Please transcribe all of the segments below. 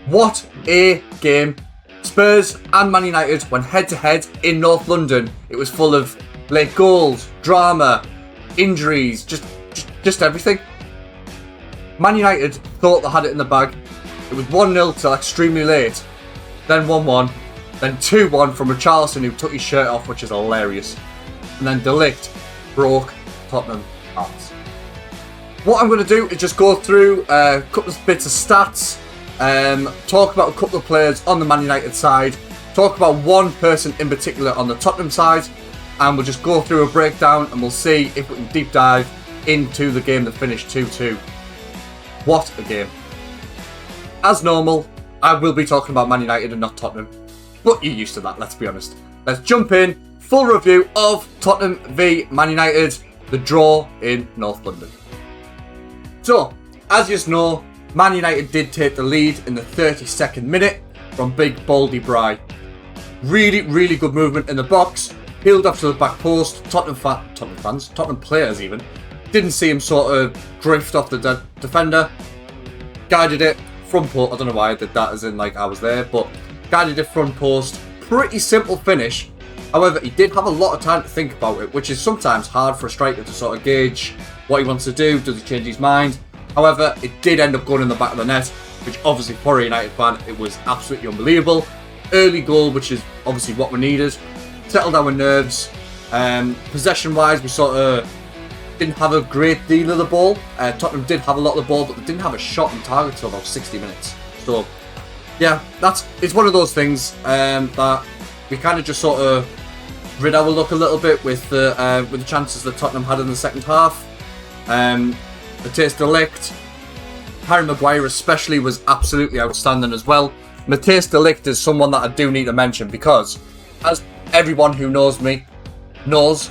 What a game. Spurs and Man United went head-to-head in North London. It was full of late goals, drama, injuries, just everything. Man United thought they had it in the bag. It was 1-0 till extremely late, then 1-1, then 2-1 from Richarlison, who took his shirt off, which is hilarious. And then De Ligt broke Tottenham hearts. What I'm going to do is just go through a couple of bits of stats, talk about a couple of players on the Man United side, talk about one person in particular on the Tottenham side, and we'll just go through a breakdown and we'll see if we can deep dive into the game that finished 2-2. What a game. As normal, I will be talking about Man United and not Tottenham, but you're used to that, let's be honest. Let's jump in, full review of Tottenham v Man United, the draw in North London. So, as you know, Man United did take the lead in the 32nd minute from big Baldy Bry. Really good movement in the box, peeled up to the back post. Tottenham players even, didn't see him sort of drift off the defender, guided it front post. I don't know why I did that as in like I was there, but guided it front post. Pretty simple finish. However, he did have a lot of time to think about it, which is sometimes hard for a striker to sort of gauge what he wants to do. Does he change his mind? However, it did end up going in the back of the net, which obviously for a United fan, it was absolutely unbelievable. Early goal, which is obviously what we needed. Settled our nerves. Possession-wise, we sort of didn't have a great deal of the ball. Tottenham did have a lot of the ball, but they didn't have a shot on target until about 60 minutes. So, yeah, it's one of those things that we kind of just sort of rid our luck a little bit with the chances that Tottenham had in the second half. Matthijs de Ligt, Harry Maguire especially was absolutely outstanding as well. Matthijs de Ligt is someone that I do need to mention because, as everyone who knows me knows,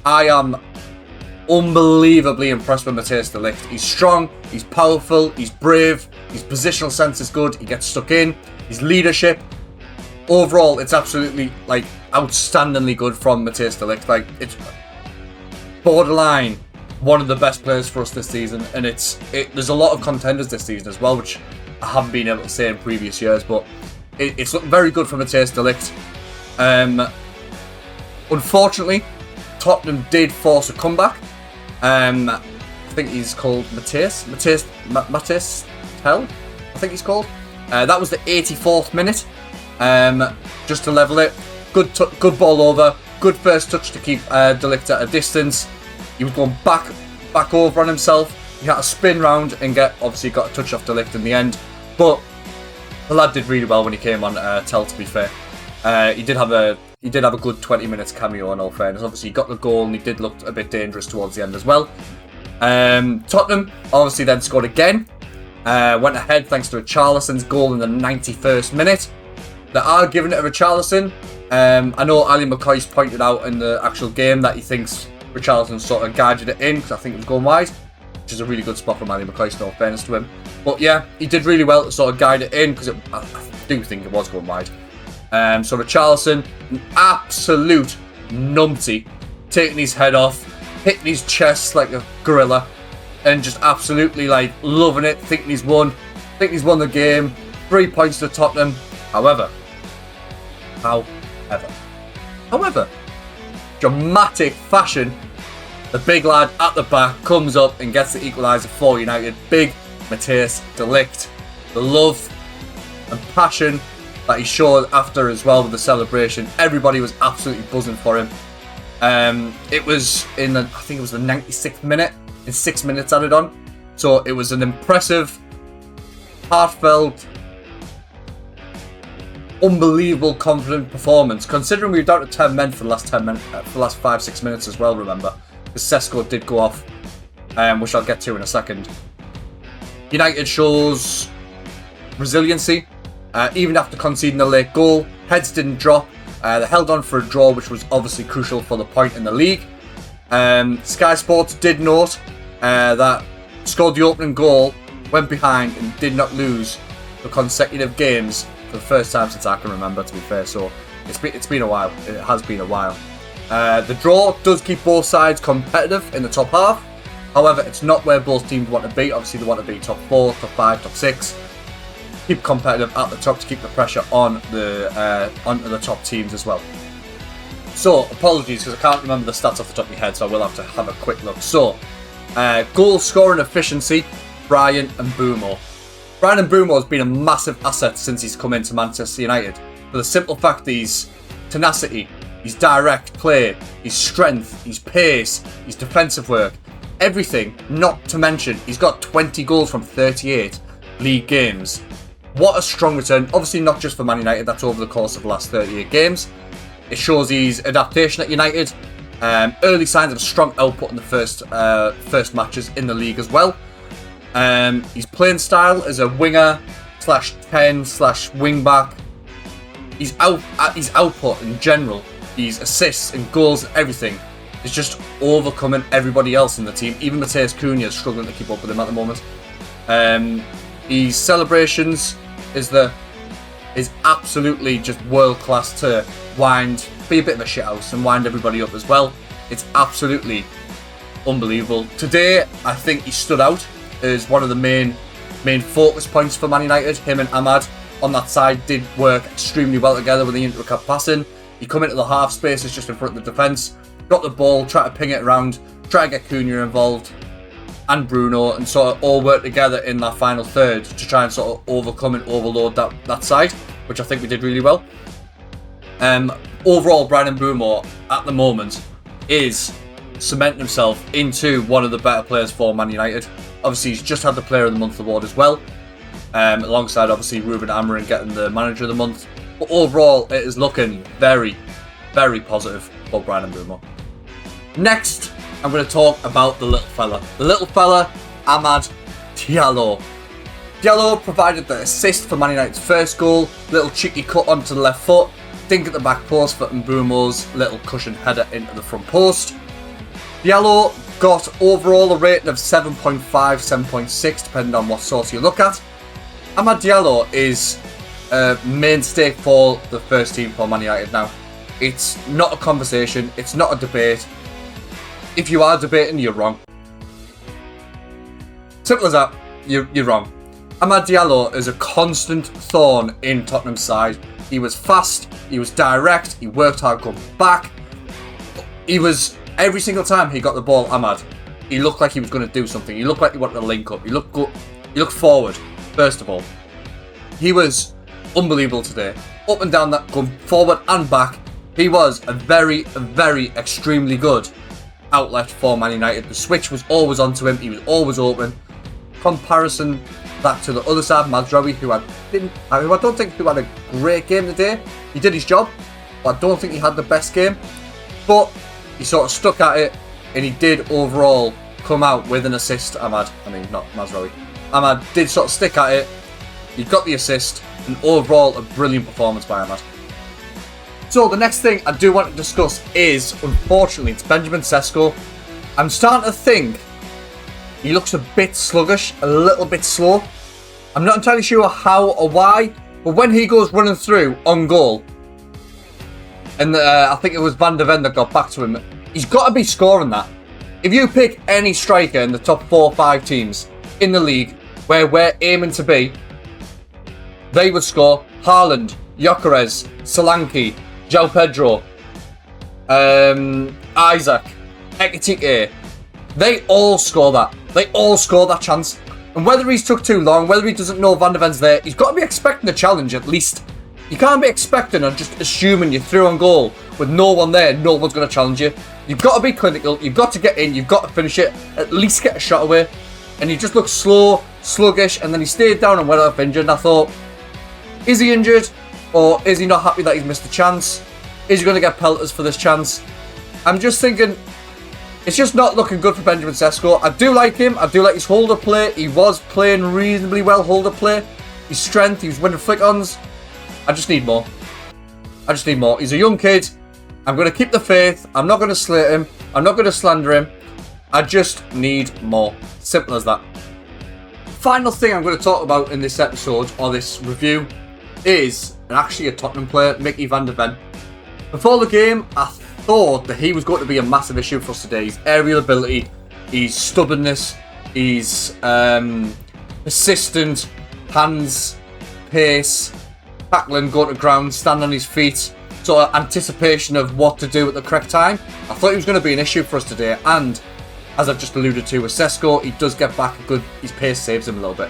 I am unbelievably impressed with Matthijs de Ligt. He's strong, he's powerful, he's brave, his positional sense is good, he gets stuck in, his leadership. Overall, it's absolutely like outstandingly good from Matthijs de Ligt. Like, it's borderline one of the best players for us this season, and there's a lot of contenders this season as well, which I haven't been able to say in previous years, but it's looking very good for Matthijs de Ligt. Unfortunately, Tottenham did force a comeback. I think he's called Matthijs Tel, I think he's called. That was the 84th minute, just to level it. Good ball over, good first touch to keep De Ligt at a distance. He was going back over on himself. He had to spin round and obviously got a touch off De Ligt in the end. But the lad did really well when he came on Tell, to be fair. He did have a good 20 minutes cameo in all fairness. Obviously he got the goal and he did look a bit dangerous towards the end as well. Tottenham obviously then scored again. Went ahead thanks to Richarlison's goal in the 91st minute. They are giving it to Richarlison. I know Ali McCoy's pointed out in the actual game that he thinks Richarlison sort of guided it in because I think it was going wide, which is a really good spot from Ali McCoy, no fairness to him. But yeah, he did really well to sort of guide it in because I do think it was going wide. So Richarlison, an absolute numpty, taking his head off, hitting his chest like a gorilla, and just absolutely like loving it, thinking he's won the game. 3 points to Tottenham. However, dramatic fashion, the big lad at the back comes up and gets the equaliser for United. Big Matthijs de Ligt. The love and passion that he showed after as well with the celebration. Everybody was absolutely buzzing for him. It was I think it was the 96th minute. In 6 minutes added on. So it was an impressive, heartfelt, unbelievable, confident performance. Considering we were down to 10 men for the last 5-6 minutes as well. Remember, because Sesko did go off, which I'll get to in a second. United shows resiliency, even after conceding a late goal. Heads didn't drop. They held on for a draw, which was obviously crucial for the point in the league. Sky Sports did note that scored the opening goal, went behind, and did not lose for consecutive games for the first time since I can remember, to be fair. So it's been a while. It has been a while. The draw does keep both sides competitive in the top half. However, it's not where both teams want to be. Obviously, they want to be top 4, top 5, top 6. keep competitive at the top, to keep the pressure on the onto the top teams as well. So, apologies because I can't remember the stats off the top of my head, so I will have to have a quick look. So, goal scoring efficiency, Brian Mbeumo. Brian Mbeumo has been a massive asset since he's come into Manchester United. For the simple fact that he's tenacity, his direct play, his strength, his pace, his defensive work, everything, not to mention, he's got 20 goals from 38 league games. What a strong return. Obviously not just for Man United, that's over the course of the last 38 games. It shows his adaptation at United. Early signs of a strong output in the first matches in the league as well. His playing style as a winger /10 wing back. His output in general, his assists and goals, everything is just overcoming everybody else in the team. Even Mateus Cunha is struggling to keep up with him at the moment. His celebrations is absolutely just world class to be a bit of a shithouse and wind everybody up as well. It's absolutely unbelievable. Today, I think he stood out as one of the main focus points for Man United. Him and Ahmad on that side did work extremely well together with the intricate passing. He come into the half spaces just in front of the defence, got the ball, try to ping it around, try to get Cunha involved and Bruno, and sort of all work together in that final third to try and sort of overcome and overload that side, which I think we did really well. Overall, Brian Mbeumo at the moment is cementing himself into one of the better players for Man United. Obviously, he's just had the Player of the Month award as well, alongside obviously Ruben Amorim getting the Manager of the Month. But overall, it is looking very, very positive for Brian Mbeumo. Next, I'm going to talk about the little fella. The little fella, Amad Diallo. Diallo provided the assist for Man United's first goal. Little cheeky cut onto the left foot. Dink at the back post for Mbeumo's little cushion header into the front post. Diallo got overall a rating of 7.5, 7.6, depending on what source you look at. Amad Diallo is a mainstay for the first team for Man United now. It's not a conversation. It's not a debate. If you are debating, you're wrong. Simple as that. You're wrong. Amad Diallo is a constant thorn in Tottenham's side. He was fast, he was direct, he worked hard coming back. He was, every single time he got the ball, Amad, he looked like he was going to do something. He looked like he wanted to link up. He looked good. He looked forward, first of all. He was unbelievable today. Up and down that, going forward and back. He was a very, very extremely good outlet for Man United. The switch was always onto him. He was always open. Comparison that to the other side, Mazraoui, who I don't think had a great game today. He did his job, but I don't think he had the best game. But he sort of stuck at it, and he did overall come out with an assist. Not Mazraoui. Amad did sort of stick at it. He got the assist, and overall a brilliant performance by Amad. So the next thing I do want to discuss is, unfortunately, it's Benjamin Sesko. I'm starting to think he looks a bit sluggish, a little bit slow. I'm not entirely sure how or why, but when he goes running through on goal, and I think it was Van der Ven that got back to him, he's got to be scoring that. If you pick any striker in the top 4 or 5 teams in the league where we're aiming to be, they would score. Haaland, Gyökeres, Solanke, João Pedro, Isaac, Ekitike, they all score that. They all score that chance. And whether he's took too long, whether he doesn't know Van der Ven's there, he's got to be expecting a challenge at least. You can't be expecting or just assuming you're through on goal with no one there, no one's going to challenge you. You've got to be clinical, you've got to get in, you've got to finish it, at least get a shot away. And he just looked slow, sluggish, and then he stayed down and went off injured. And I thought, is he injured? Or is he not happy that he's missed a chance? Is he going to get pelters for this chance? I'm just thinking, it's just not looking good for Benjamin Sesko. I do like him. I do like his holder play. He was playing reasonably well holder play. His strength, he was winning flick-ons. I just need more. I just need more. He's a young kid. I'm going to keep the faith. I'm not going to slate him. I'm not going to slander him. I just need more. Simple as that. Final thing I'm going to talk about in this episode, or this review, is actually a Tottenham player, Mickey van der Ven. Before the game, I thought that he was going to be a massive issue for us today. His aerial ability, his stubbornness, his persistent hands, pace, tackling, going to ground, stand on his feet, sort of anticipation of what to do at the correct time. I thought he was going to be an issue for us today, and as I've just alluded to with Sesko, he does get back a good, his pace saves him a little bit.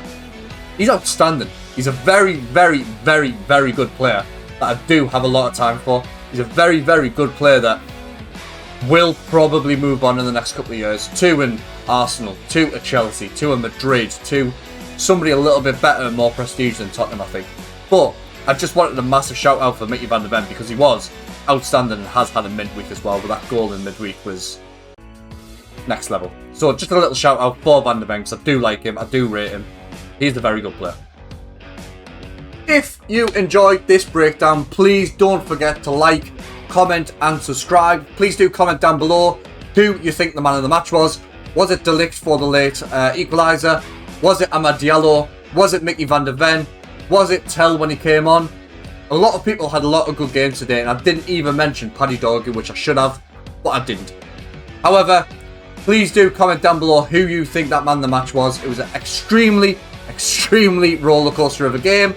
He's outstanding. He's a very, very, very, very good player that I do have a lot of time for. He's a very, very good player that will probably move on in the next couple of years to an Arsenal, to a Chelsea, to a Madrid, to somebody a little bit better and more prestige than Tottenham, I think. But I just wanted a massive shout out for Mickey van der Ven because he was outstanding and has had a midweek as well, but that goal in midweek was next level. So just a little shout out for Van der Ven because I do like him, I do rate him. He's a very good player. If you enjoyed this breakdown, please don't forget to like, comment and subscribe. Please do comment down below who you think the man of the match was. Was it De Ligt for the late equaliser? Was it Amad Diallo? Was it Mickey van der Ven? Was it Tell when he came on? A lot of people had a lot of good games today, and I didn't even mention Paddy Dorgu, which I should have, but I didn't. However, please do comment down below who you think that man of the match was. It was an extremely roller coaster of a game.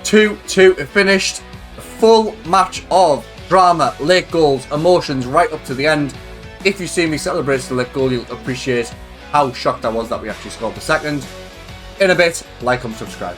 2-2 it finished. A full match of drama, late goals, emotions right up to the end. If you see me celebrate the late goal, you'll appreciate how shocked I was that we actually scored the second. In a bit, like and subscribe.